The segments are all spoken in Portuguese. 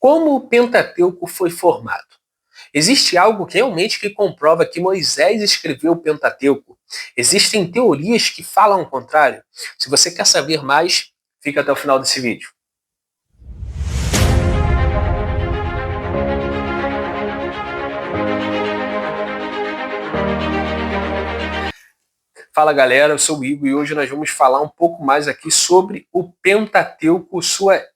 Como o Pentateuco foi formado? Existe algo realmente que comprova que Moisés escreveu o Pentateuco? Existem teorias que falam o contrário? Se você quer saber mais, fica até o final desse vídeo. Fala galera, eu sou o Igor e hoje nós vamos falar um pouco mais aqui sobre o Pentateuco,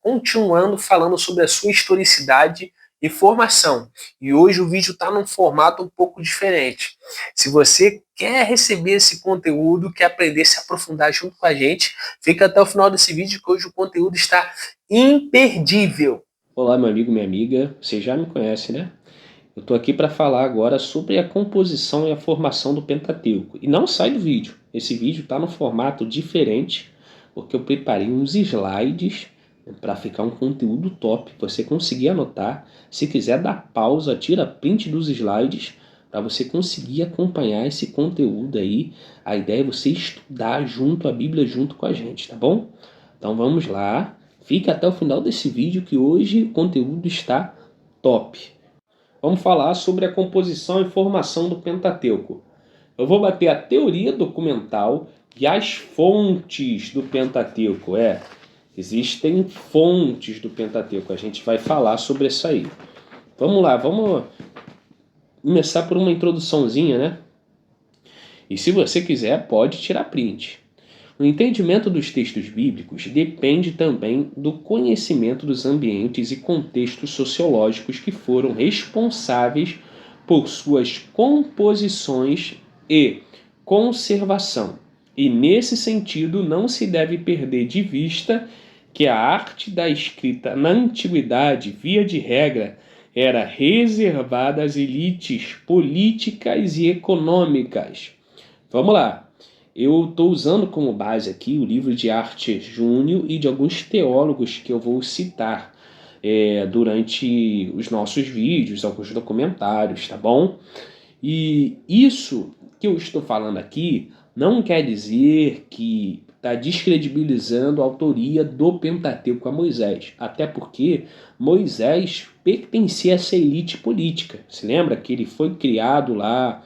continuando falando sobre a sua historicidade e formação. E hoje o vídeo está num formato um pouco diferente. Se você quer receber esse conteúdo, quer aprender a se aprofundar junto com a gente, fica até o final desse vídeo que hoje o conteúdo está imperdível. Olá meu amigo, minha amiga, você já me conhece, né? Eu estou aqui para falar agora sobre a composição e a formação do Pentateuco. E não sai do vídeo, esse vídeo está num formato diferente, porque eu preparei uns slides para ficar um conteúdo top, você conseguir anotar. Se quiser dar pausa, tira print dos slides para você conseguir acompanhar esse conteúdo aí. A ideia é você estudar junto a Bíblia junto com a gente, tá bom? Então vamos lá, fica até o final desse vídeo que hoje o conteúdo está top. Vamos falar sobre a composição e formação do Pentateuco. Eu vou bater a teoria documental e as fontes do Pentateuco. Existem fontes do Pentateuco. A gente vai falar sobre isso aí. Vamos lá, vamos começar por uma introduçãozinha, né? E se você quiser, pode tirar print. O entendimento dos textos bíblicos depende também do conhecimento dos ambientes e contextos sociológicos que foram responsáveis por suas composições e conservação. E nesse sentido não se deve perder de vista que a arte da escrita na antiguidade, via de regra, era reservada às elites políticas e econômicas. Vamos lá. Eu estou usando como base aqui o livro de Arte Júnior e de alguns teólogos que eu vou citar durante os nossos vídeos, alguns documentários, tá bom? E isso que eu estou falando aqui não quer dizer que está descredibilizando a autoria do Pentateuco a Moisés, até porque Moisés pertencia a essa elite política. Se lembra que ele foi criado lá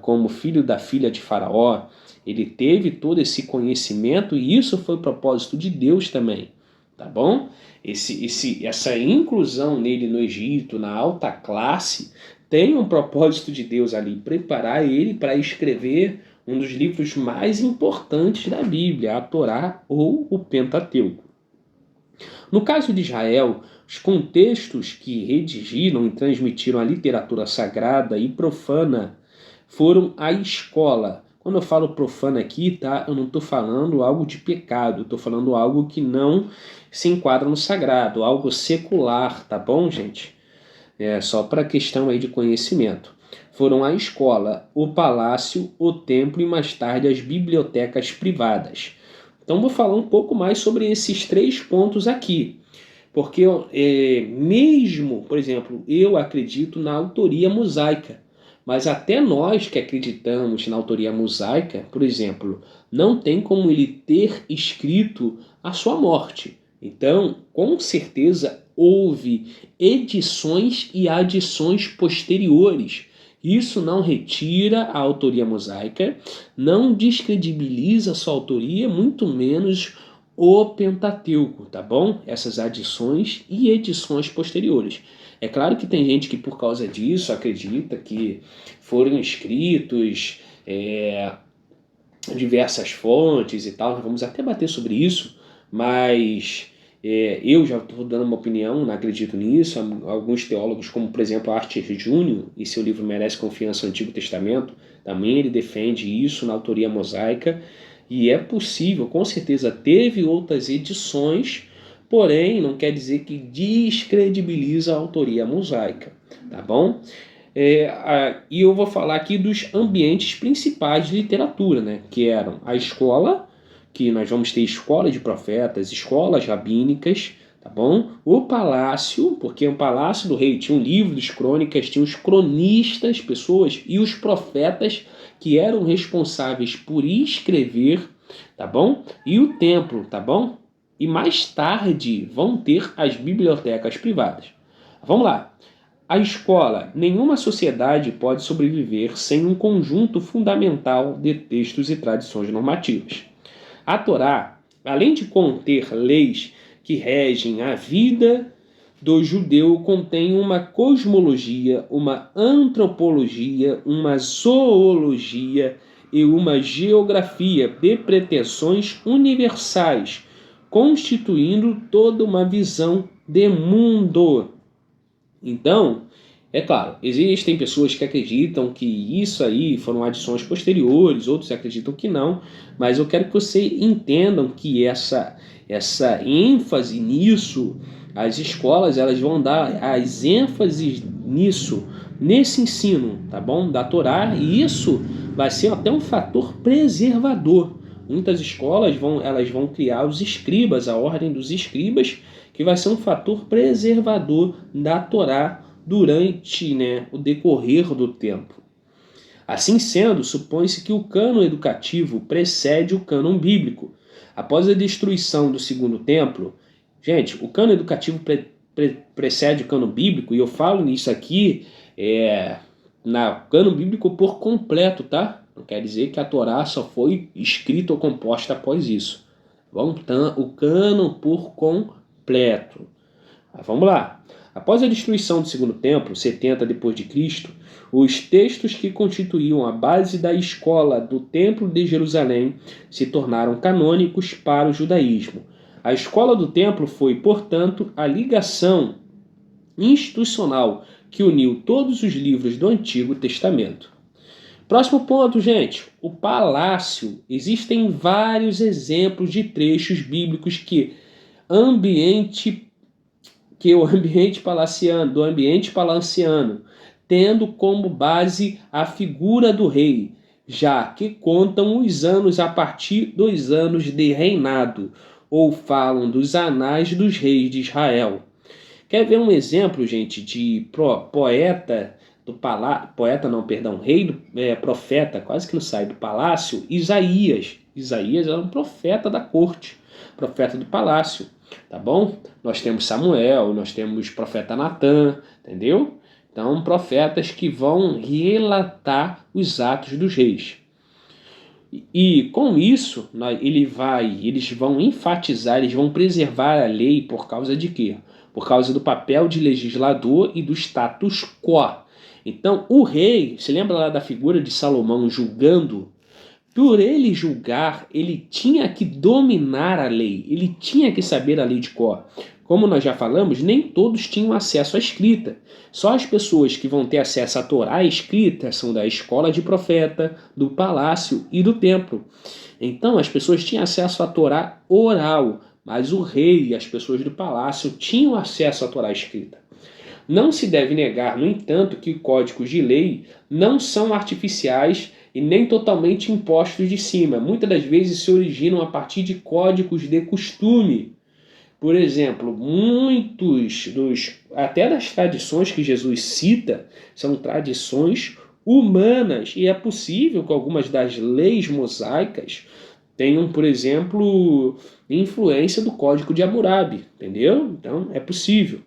como filho da filha de Faraó? Ele teve todo esse conhecimento e isso foi o propósito de Deus também, tá bom? Essa inclusão nele no Egito, na alta classe, tem um propósito de Deus ali, preparar ele para escrever um dos livros mais importantes da Bíblia, a Torá ou o Pentateuco. No caso de Israel, os contextos que redigiram e transmitiram a literatura sagrada e profana foram a escola. Quando eu falo profano aqui, tá? Eu não estou falando algo de pecado, estou falando algo que não se enquadra no sagrado, algo secular, tá bom, gente? Só para questão aí de conhecimento. Foram a escola, o palácio, o templo e mais tarde as bibliotecas privadas. Então vou falar um pouco mais sobre esses três pontos aqui. Porque mesmo, por exemplo, eu acredito na autoria mosaica. Mas até nós que acreditamos na autoria mosaica, por exemplo, não tem como ele ter escrito a sua morte. Então, com certeza, houve edições e adições posteriores. Isso não retira a autoria mosaica, não descredibiliza a sua autoria, muito menos o Pentateuco, tá bom? Essas adições e edições posteriores. É claro que tem gente que por causa disso acredita que foram escritos diversas fontes e tal, nós vamos até bater sobre isso, mas eu já estou dando uma opinião, não acredito nisso. Alguns teólogos, como por exemplo Arte Júnior, e seu livro Merece Confiança no Antigo Testamento, também ele defende isso na autoria mosaica, e é possível, com certeza teve outras edições, porém não quer dizer que descredibiliza a autoria mosaica, tá bom? E eu vou falar aqui dos ambientes principais de literatura, né? Que eram a escola, que nós vamos ter escola de profetas, escolas rabínicas, tá bom? O palácio, porque o palácio do rei tinha um livro das crônicas, tinha os cronistas, pessoas, e os profetas que eram responsáveis por escrever, tá bom? E o templo, tá bom? e mais tarde vão ter as bibliotecas privadas. Vamos lá. A escola, nenhuma sociedade pode sobreviver sem um conjunto fundamental de textos e tradições normativas. A Torá, além de conter leis que regem a vida do judeu, contém uma cosmologia, uma antropologia, uma zoologia e uma geografia de pretensões universais, constituindo toda uma visão de mundo. Então, é claro, existem pessoas que acreditam que isso aí foram adições posteriores, outros acreditam que não, mas eu quero que vocês entendam que essa ênfase nisso, as escolas elas vão dar as ênfases nisso, nesse ensino, tá bom? Da Torá, e isso vai ser até um fator preservador. Muitas escolas elas vão criar os escribas, a ordem dos escribas, que vai ser um fator preservador da Torá durante o decorrer do tempo. Assim sendo, supõe-se que o cânon educativo precede o cânon bíblico. Após a destruição do segundo templo, gente, o cânon educativo precede o cânon bíblico, e eu falo nisso aqui na cânon bíblico por completo, tá? Não quer dizer que a Torá só foi escrita ou composta após isso. Bom, então, o cânon por completo. Vamos lá. Após a destruição do segundo templo, 70 d.C., os textos que constituíam a base da escola do Templo de Jerusalém se tornaram canônicos para o judaísmo. A escola do templo foi, portanto, a ligação institucional que uniu todos os livros do Antigo Testamento. Próximo ponto, gente, o palácio. Existem vários exemplos de trechos bíblicos que o ambiente palaciano, tendo como base a figura do rei, já que contam os anos a partir dos anos de reinado, ou falam dos anais dos reis de Israel. Quer ver um exemplo, gente, de profeta, quase que não sai do palácio? Isaías. Isaías era um profeta da corte, profeta do palácio, tá bom? Nós temos Samuel, nós temos profeta Natã, entendeu? Então, profetas que vão relatar os atos dos reis. E com isso, eles vão enfatizar, eles vão preservar a lei por causa de quê? Por causa do papel de legislador e do status quo. Então, o rei, se lembra lá da figura de Salomão julgando? Por ele julgar, ele tinha que dominar a lei, ele tinha que saber a lei de cor. Como nós já falamos, nem todos tinham acesso à escrita. Só as pessoas que vão ter acesso à Torá escrita são da escola de profeta, do palácio e do templo. Então, as pessoas tinham acesso à Torá oral, mas o rei e as pessoas do palácio tinham acesso à Torá escrita. Não se deve negar, no entanto, que códigos de lei não são artificiais e nem totalmente impostos de cima. Muitas das vezes se originam a partir de códigos de costume. Por exemplo, até das tradições que Jesus cita são tradições humanas, e é possível que algumas das leis mosaicas tenham, por exemplo, influência do Código de Hammurabi, entendeu? Então é possível.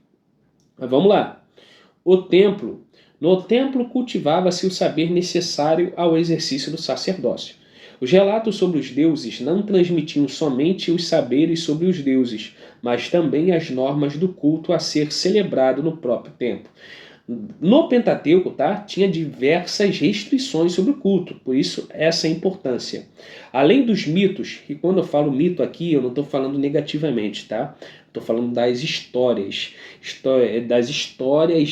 Mas vamos lá. O templo. No templo cultivava-se o saber necessário ao exercício do sacerdócio. Os relatos sobre os deuses não transmitiam somente os saberes sobre os deuses, mas também as normas do culto a ser celebrado no próprio templo. No Pentateuco, tinha diversas restrições sobre o culto, por isso essa importância. Além dos mitos, e quando eu falo mito aqui, eu não estou falando negativamente, Estou falando das histórias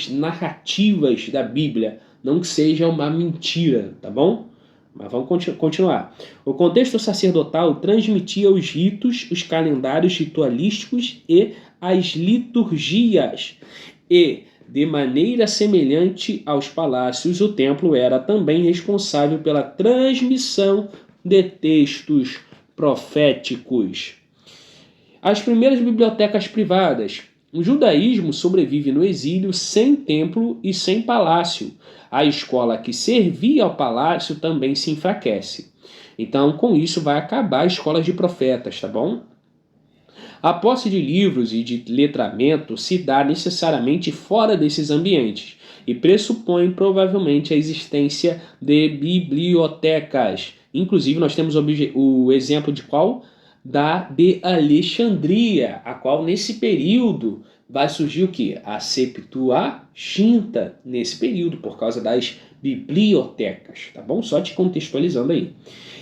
narrativas da Bíblia, não que seja uma mentira, tá bom? Mas vamos continuar. O contexto sacerdotal transmitia os ritos, os calendários ritualísticos e as liturgias. E, de maneira semelhante aos palácios, o templo era também responsável pela transmissão de textos proféticos. As primeiras bibliotecas privadas. O judaísmo sobrevive no exílio sem templo e sem palácio. A escola que servia ao palácio também se enfraquece. Então, com isso, vai acabar a escola de profetas, tá bom? A posse de livros e de letramento se dá necessariamente fora desses ambientes e pressupõe provavelmente a existência de bibliotecas. Inclusive, nós temos o exemplo de qual? De Alexandria, a qual nesse período vai surgir o que? A Septuaginta, nesse período, por causa das bibliotecas, tá bom? Só te contextualizando aí.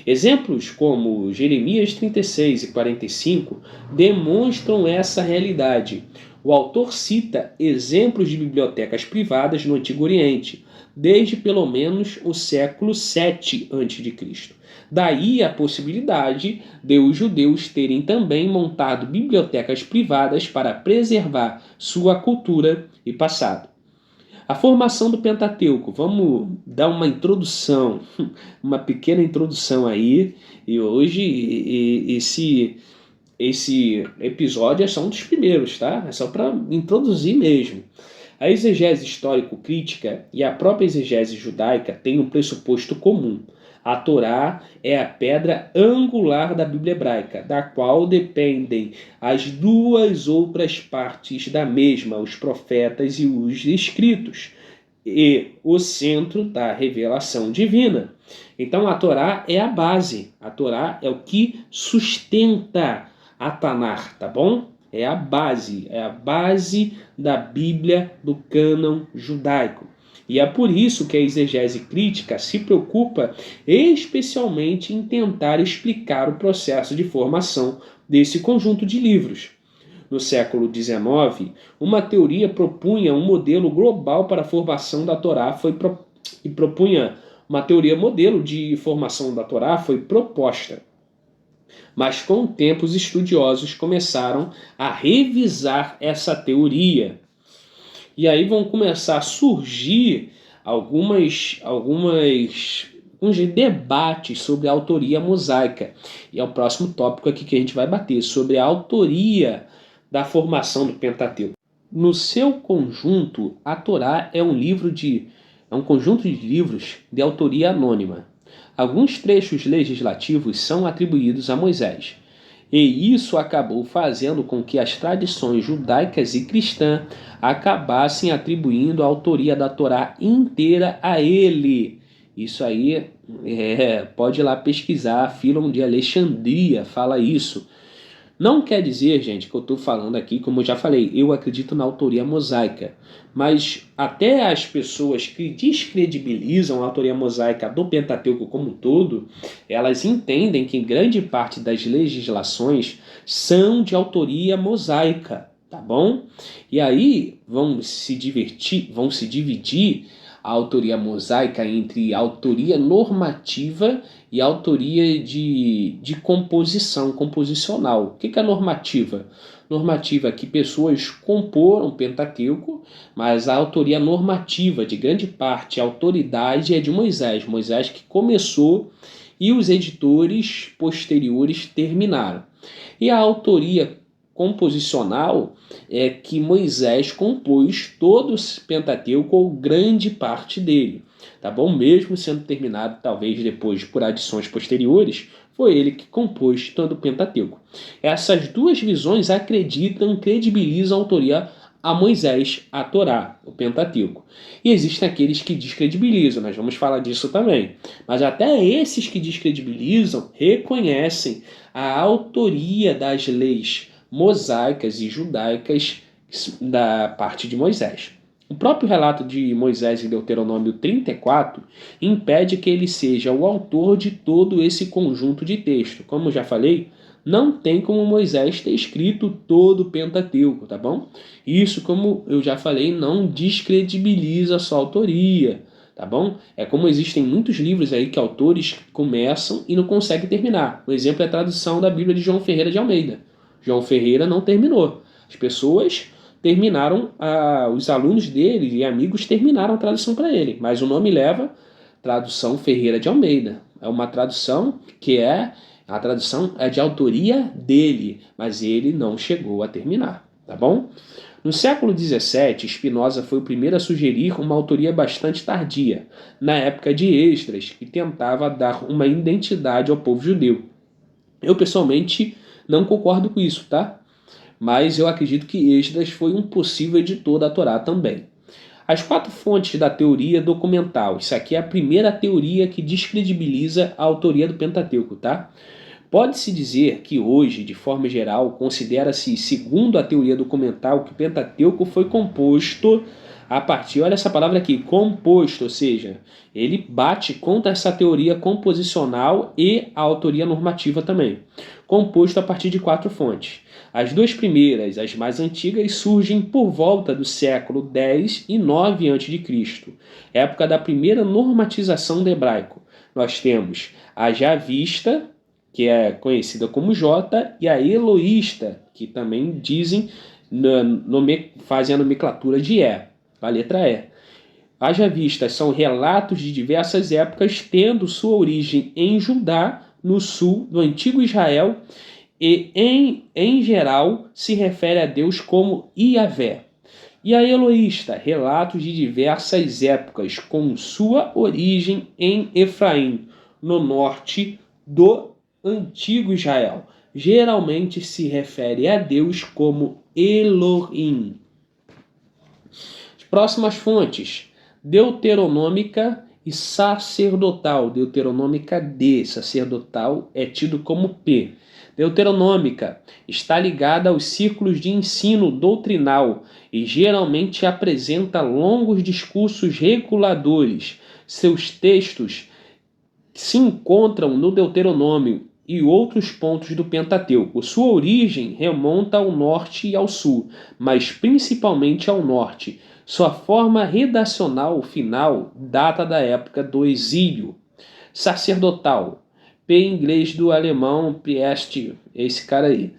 Exemplos como Jeremias 36 e 45 demonstram essa realidade. O autor cita exemplos de bibliotecas privadas no Antigo Oriente, desde pelo menos o século 7 a.C. Daí a possibilidade de os judeus terem também montado bibliotecas privadas para preservar sua cultura e passado. A formação do Pentateuco, vamos dar uma introdução, uma pequena introdução aí, e hoje esse episódio é só um dos primeiros, tá? É só para introduzir mesmo. A exegese histórico-crítica e a própria exegese judaica têm um pressuposto comum. A Torá é a pedra angular da Bíblia hebraica, da qual dependem as duas outras partes da mesma, os profetas e os escritos, e o centro da revelação divina. Então a Torá é a base, a Torá é o que sustenta a Tanar, tá bom? É a base da Bíblia, do cânon judaico. E é por isso que a exegese crítica se preocupa especialmente em tentar explicar o processo de formação desse conjunto de livros. No século XIX, uma teoria propunha um modelo global para a formação da Torá uma teoria modelo de formação da Torá foi proposta. Mas com o tempo os estudiosos começaram a revisar essa teoria. E aí vão começar a surgir alguns debates sobre a autoria mosaica. E é o próximo tópico aqui que a gente vai bater, sobre a autoria da formação do Pentateuco. No seu conjunto, a Torá é um conjunto de livros de autoria anônima. Alguns trechos legislativos são atribuídos a Moisés. E isso acabou fazendo com que as tradições judaicas e cristãs acabassem atribuindo a autoria da Torá inteira a ele. Isso aí, pode ir lá pesquisar, Fílon de Alexandria fala isso. Não quer dizer, gente, que eu estou falando aqui, como eu já falei, eu acredito na autoria mosaica. Mas até as pessoas que descredibilizam a autoria mosaica do Pentateuco como um todo, elas entendem que grande parte das legislações são de autoria mosaica, tá bom? E aí vão se dividir a autoria mosaica entre autoria normativa e autoria de composicional. O que é normativa? Normativa é que pessoas comporam o Pentateuco, mas a autoria normativa, de grande parte, a autoridade é de Moisés. Moisés que começou e os editores posteriores terminaram. E a autoria composicional é que Moisés compôs todo o Pentateuco ou grande parte dele, tá bom? Mesmo sendo terminado talvez depois por adições posteriores, foi ele que compôs todo o Pentateuco. Essas duas visões credibilizam a autoria a Moisés, a Torá, o Pentateuco. E existem aqueles que descredibilizam, nós vamos falar disso também. Mas até esses que descredibilizam reconhecem a autoria das leis mosaicas e judaicas da parte de Moisés. O próprio relato de Moisés em Deuteronômio 34 impede que ele seja o autor de todo esse conjunto de texto. Como eu já falei, não tem como Moisés ter escrito todo o Pentateuco, tá bom? Isso, como eu já falei, não descredibiliza a sua autoria, tá bom? É como existem muitos livros aí que autores começam e não conseguem terminar. Um exemplo é a tradução da Bíblia de João Ferreira de Almeida. João Ferreira não terminou. As pessoas terminaram, os alunos dele e amigos terminaram a tradução para ele, mas o nome leva tradução Ferreira de Almeida. É uma tradução a tradução é de autoria dele, mas ele não chegou a terminar, tá bom? No século XVII, Spinoza foi o primeiro a sugerir uma autoria bastante tardia, na época de Esdras, que tentava dar uma identidade ao povo judeu. Eu, pessoalmente, não concordo com isso, tá? mas eu acredito que Esdras foi um possível editor da Torá também. As 4 fontes da teoria documental. Isso aqui é a primeira teoria que descredibiliza a autoria do Pentateuco, tá? Pode-se dizer que hoje, de forma geral, considera-se, segundo a teoria documental, que o Pentateuco foi composto a partir, olha essa palavra aqui, composto, ou seja, ele bate contra essa teoria composicional e a autoria normativa também. Composto a partir de 4 fontes. As 2 primeiras, as mais antigas, surgem por volta do século X e 9 a.C., época da primeira normatização do hebraico. Nós temos a Javista, que é conhecida como J, e a Eloísta, que também dizem, fazem a nomenclatura de E, a letra E. As Javistas são relatos de diversas épocas, tendo sua origem em Judá, no sul do antigo Israel, e em geral se refere a Deus como Iavé. E a Eloísta, relatos de diversas épocas, com sua origem em Efraim, no norte do antigo Israel. Geralmente se refere a Deus como Elohim. As próximas fontes: Deuteronômica e sacerdotal. Deuteronômica D, sacerdotal é tido como P. Deuteronômica está ligada aos círculos de ensino doutrinal e geralmente apresenta longos discursos reguladores. Seus textos se encontram no Deuteronômio e outros pontos do Pentateuco. Sua origem remonta ao norte e ao sul, mas principalmente ao norte. Sua forma redacional final data da época do exílio. Sacerdotal, P em inglês do alemão Priest, esse cara aí,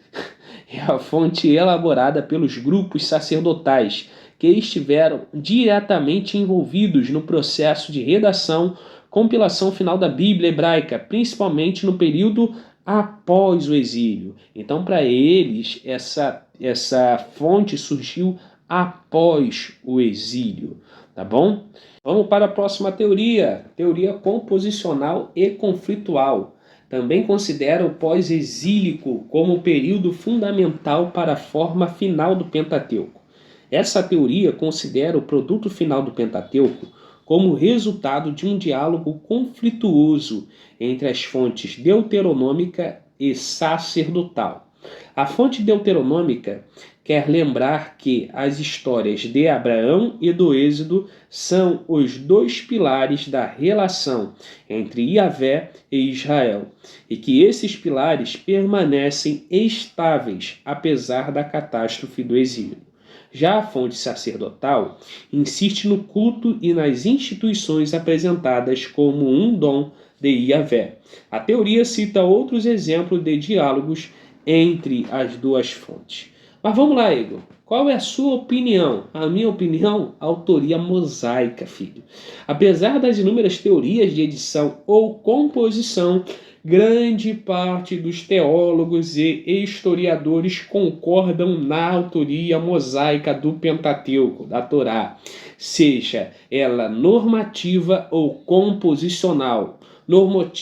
é a fonte elaborada pelos grupos sacerdotais que estiveram diretamente envolvidos no processo de redação, compilação final da Bíblia hebraica, principalmente no período após o exílio. Então, para eles, essa fonte surgiu após o exílio, tá bom? Vamos para a próxima teoria, teoria composicional e conflitual. Também considera o pós-exílico como o período fundamental para a forma final do Pentateuco. Essa teoria considera o produto final do Pentateuco como resultado de um diálogo conflituoso entre as fontes deuteronômica e sacerdotal. A fonte deuteronômica quer lembrar que as histórias de Abraão e do Êxodo são os 2 pilares da relação entre Iavé e Israel, e que esses pilares permanecem estáveis apesar da catástrofe do exílio. Já a fonte sacerdotal insiste no culto e nas instituições apresentadas como um dom de Iavé. A teoria cita outros exemplos de diálogos entre as 2 fontes. Mas vamos lá, Igor. Qual é a sua opinião? A minha opinião, autoria mosaica, filho. Apesar das inúmeras teorias de edição ou composição, grande parte dos teólogos e historiadores concordam na autoria mosaica do Pentateuco, da Torá, seja ela normativa ou composicional.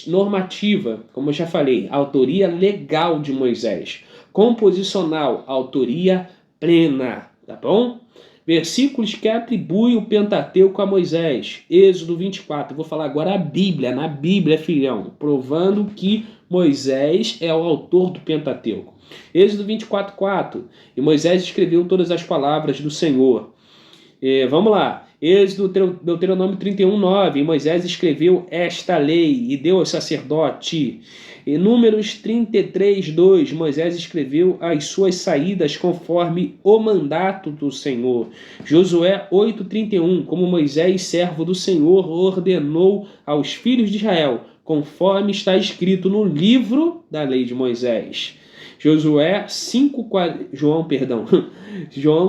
Normativa, como eu já falei, autoria legal de Moisés. Composicional, autoria plena, tá bom? Versículos que atribuem o Pentateuco a Moisés. Êxodo 24. Vou falar agora na Bíblia, filhão, provando que Moisés é o autor do Pentateuco. Êxodo 24:4. E Moisés escreveu todas as palavras do Senhor. Vamos lá. Êxodo, Deuteronômio 31:9. E Moisés escreveu esta lei e deu ao sacerdote. Em Números 33:2, Moisés escreveu as suas saídas conforme o mandato do Senhor. Josué 8:31, como Moisés, servo do Senhor, ordenou aos filhos de Israel, conforme está escrito no livro da lei de Moisés. João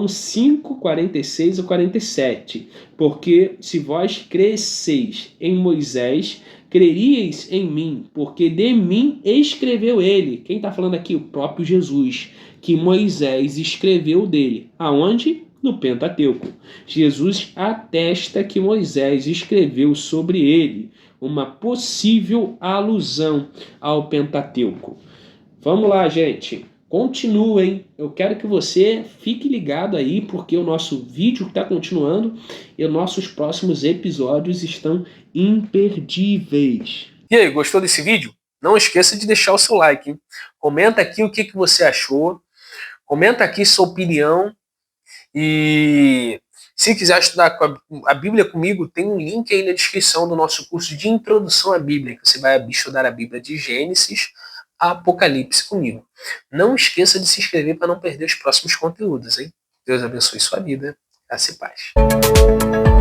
5:46 a 47. Porque se vós cresceis em Moisés, creríeis em mim, porque de mim escreveu ele. Quem está falando aqui? O próprio Jesus, que Moisés escreveu dele. Aonde? No Pentateuco. Jesus atesta que Moisés escreveu sobre ele, uma possível alusão ao Pentateuco. Vamos lá, gente. continuem. Eu quero que você fique ligado aí, porque o nosso vídeo está continuando e os nossos próximos episódios estão imperdíveis. E aí, gostou desse vídeo? Não esqueça de deixar o seu like, hein? Comenta aqui o que você achou. Comenta aqui sua opinião. E se quiser estudar a Bíblia comigo, tem um link aí na descrição do nosso curso de Introdução à Bíblia, que você vai estudar a Bíblia de Gênesis a Apocalipse comigo. Não esqueça de se inscrever para não perder os próximos conteúdos, hein? Deus abençoe sua vida. Graça e paz.